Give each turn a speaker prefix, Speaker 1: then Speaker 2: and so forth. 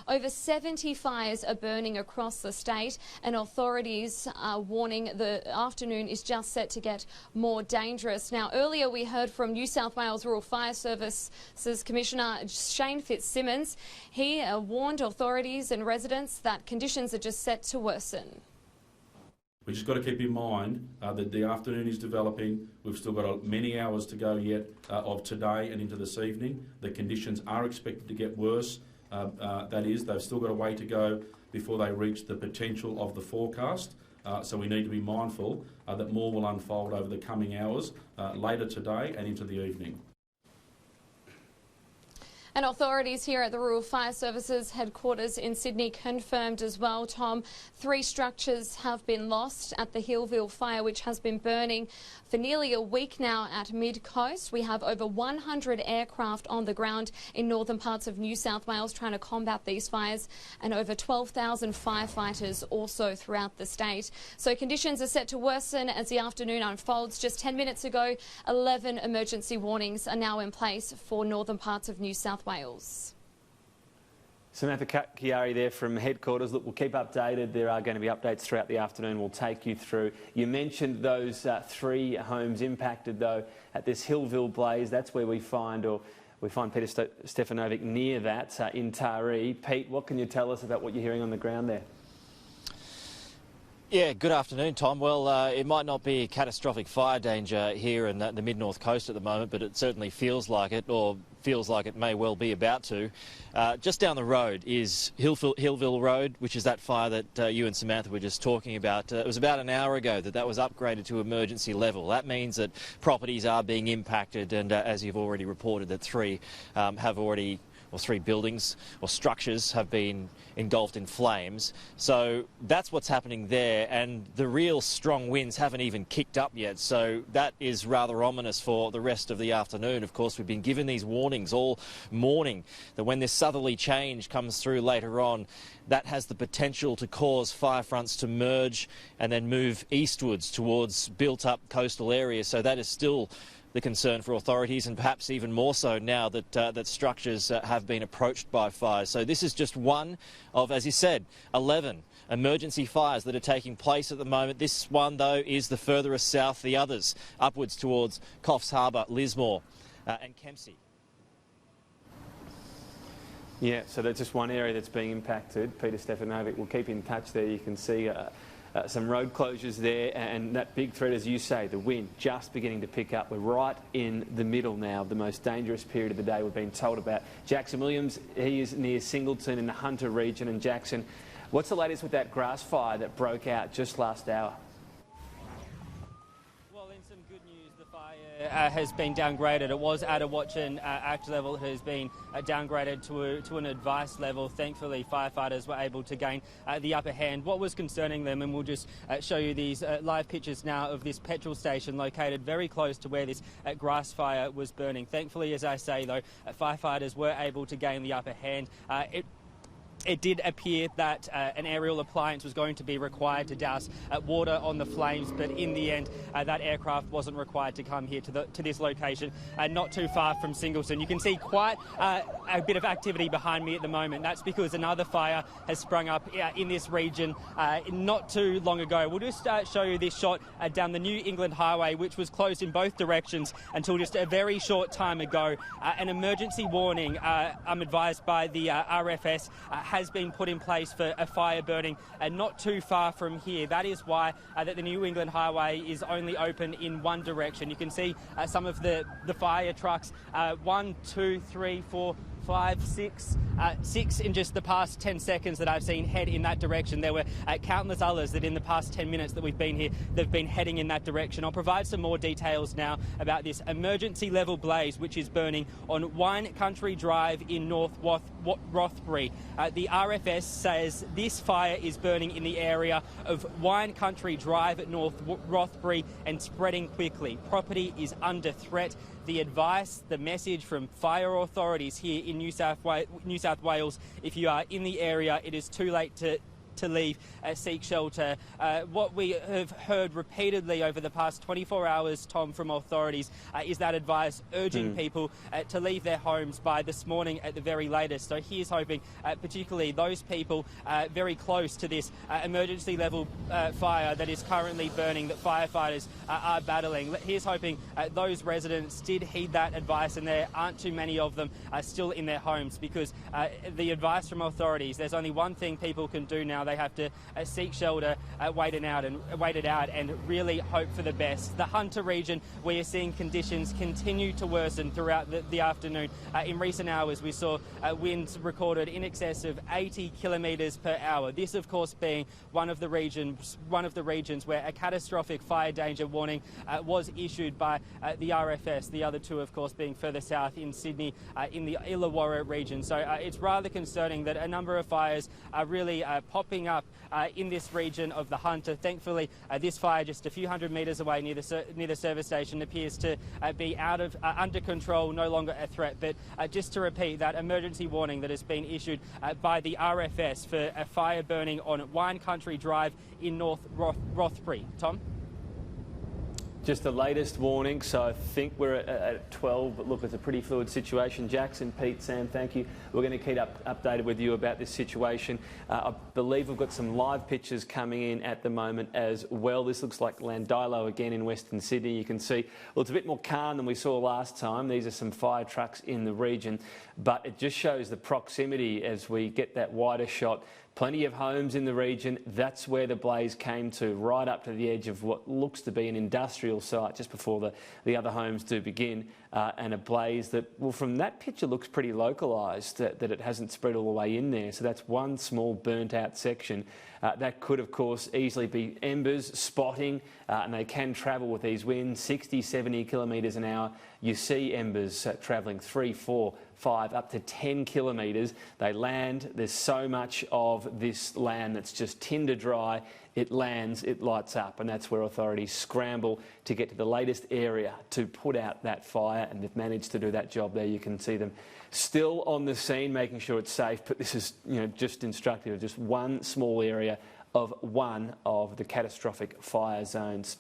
Speaker 1: Over 70 fires are burning across the state, and authorities are warning the afternoon is just set to get more dangerous. Now, earlier we heard from New South Wales Rural Fire Services Commissioner Shane Fitzsimmons. He warned authorities and residents that conditions are just set to worsen.
Speaker 2: We just got to keep in mind that the afternoon is developing. We've still got many hours to go yet of today and into this evening. The conditions are expected to get worse. That is, they've still got a way to go before they reach the potential of the forecast. So we need to be mindful that more will unfold over the coming hours, later today and into the evening.
Speaker 1: And authorities here at the Rural Fire Services headquarters in Sydney confirmed as well, Tom, 3 structures have been lost at the Hillville fire, which has been burning for nearly a week now at mid-coast. We have over 100 aircraft on the ground in northern parts of New South Wales trying to combat these fires, and over 12,000 firefighters also throughout the state. So conditions are set to worsen as the afternoon unfolds. Just 10 minutes ago, 11 emergency warnings are now in place for northern parts of New South Wales.
Speaker 3: Samantha Chiari there from headquarters. Look, we'll keep updated. There are going to be updates throughout the afternoon. We'll take you through. You mentioned those 3 homes impacted, though, at this Hillville blaze. That's where we find Peter Stefanovic near that in Taree. Pete, what can you tell us about what you're hearing on the ground there?
Speaker 4: Yeah, good afternoon, Tom. Well, it might not be catastrophic fire danger here in the mid-north coast at the moment, but it certainly feels like it, or feels like it may well be about to. Just down the road is Hillville Road, which is that fire that you and Samantha were just talking about. It was about an hour ago that was upgraded to emergency level. That means that properties are being impacted, and as you've already reported, that 3 buildings or structures have been engulfed in flames. So that's what's happening there, and the real strong winds haven't even kicked up yet, so that is rather ominous for the rest of the afternoon. Of course, we've been given these warnings all morning that when this southerly change comes through later on, that has the potential to cause fire fronts to merge and then move eastwards towards built-up coastal areas. So that is still the concern for authorities, and perhaps even more so now that that structures have been approached by fires. So this is just one of, as you said, 11 emergency fires that are taking place at the moment. This one, though, is the furthest south. The others upwards towards Coffs Harbour, Lismore and Kempsey.
Speaker 3: Yeah, so that's just one area that's being impacted. Peter Stefanovic will keep in touch there. You can see some road closures there, and that big threat, as you say, the wind just beginning to pick up. We're right in the middle now of the most dangerous period of the day we've been told about. Jackson Williams, he is near Singleton in the Hunter region. And Jackson, what's the latest with that grass fire that broke out just last hour?
Speaker 5: Has been downgraded. It was at a watch and act level. It has been downgraded to an advice level. Thankfully, firefighters were able to gain the upper hand. What was concerning them, and we'll just show you these live pictures now of this petrol station located very close to where this grass fire was burning. Thankfully, as I say, though, firefighters were able to gain the upper hand. It did appear that an aerial appliance was going to be required to douse water on the flames, but in the end, that aircraft wasn't required to come here to this location, not too far from Singleton. You can see quite a bit of activity behind me at the moment. That's because another fire has sprung up in this region not too long ago. We'll just show you this shot down the New England Highway, which was closed in both directions until just a very short time ago. An emergency warning, I'm advised by the RFS, has been put in place for a fire burning not too far from here. That is why that the New England Highway is only open in one direction. You can see some of the fire trucks, 1, 2, 3, 4, 5, 6, 6 in just the past 10 seconds that I've seen head in that direction. There were countless others that in the past 10 minutes that we've been here, they've been heading in that direction. I'll provide some more details now about this emergency level blaze which is burning on Wine Country Drive in North Rothbury. The RFS says this fire is burning in the area of Wine Country Drive at North Rothbury and spreading quickly. Property is under threat. The advice, the message from fire authorities here in New South Wales, if you are in the area, it is too late to to leave, seek shelter. What we have heard repeatedly over the past 24 hours, Tom, from authorities is that advice urging people to leave their homes by this morning at the very latest. So here's hoping particularly those people very close to this emergency level fire that is currently burning, that firefighters are battling. Here's hoping those residents did heed that advice and there aren't too many of them still in their homes, because the advice from authorities, there's only one thing people can do now. They have to seek shelter, wait it out and really hope for the best. The Hunter region, we are seeing conditions continue to worsen throughout the afternoon. In recent hours, we saw winds recorded in excess of 80 kilometres per hour. This, of course, being one of the regions where a catastrophic fire danger warning was issued by the RFS. The other two, of course, being further south in Sydney, in the Illawarra region. So it's rather concerning that a number of fires are really popping up in this region of the Hunter. Thankfully, this fire just a few hundred metres away near the service station appears to be under control, no longer a threat. But just to repeat, that emergency warning that has been issued by the RFS for a fire burning on Wine Country Drive in North Rothbury. Tom?
Speaker 3: Just the latest warning, so I think we're at 12, but look, it's a pretty fluid situation. Jackson, Pete, Sam, thank you. We're going to keep updated with you about this situation. I believe we've got some live pictures coming in at the moment as well. This looks like Landilo again in Western Sydney. You can see, well, it's a bit more calm than we saw last time. These are some fire trucks in the region, but it just shows the proximity as we get that wider shot. Plenty of homes in the region. That's where the blaze came to, right up to the edge of what looks to be an industrial site just before the other homes do begin. And a blaze that, well, from that picture looks pretty localised, that it hasn't spread all the way in there. So that's one small burnt out section. That could, of course, easily be embers spotting, and they can travel with these winds, 60, 70 kilometres an hour. You see embers travelling 3, 4, 5, up to 10 kilometres. They land. There's so much of this land that's just tinder dry. It lands, it lights up, and that's where authorities scramble to get to the latest area to put out that fire, and they've managed to do that job there. You can see them still on the scene, making sure it's safe, but this is, you know, just instructive of just one small area of one of the catastrophic fire zones.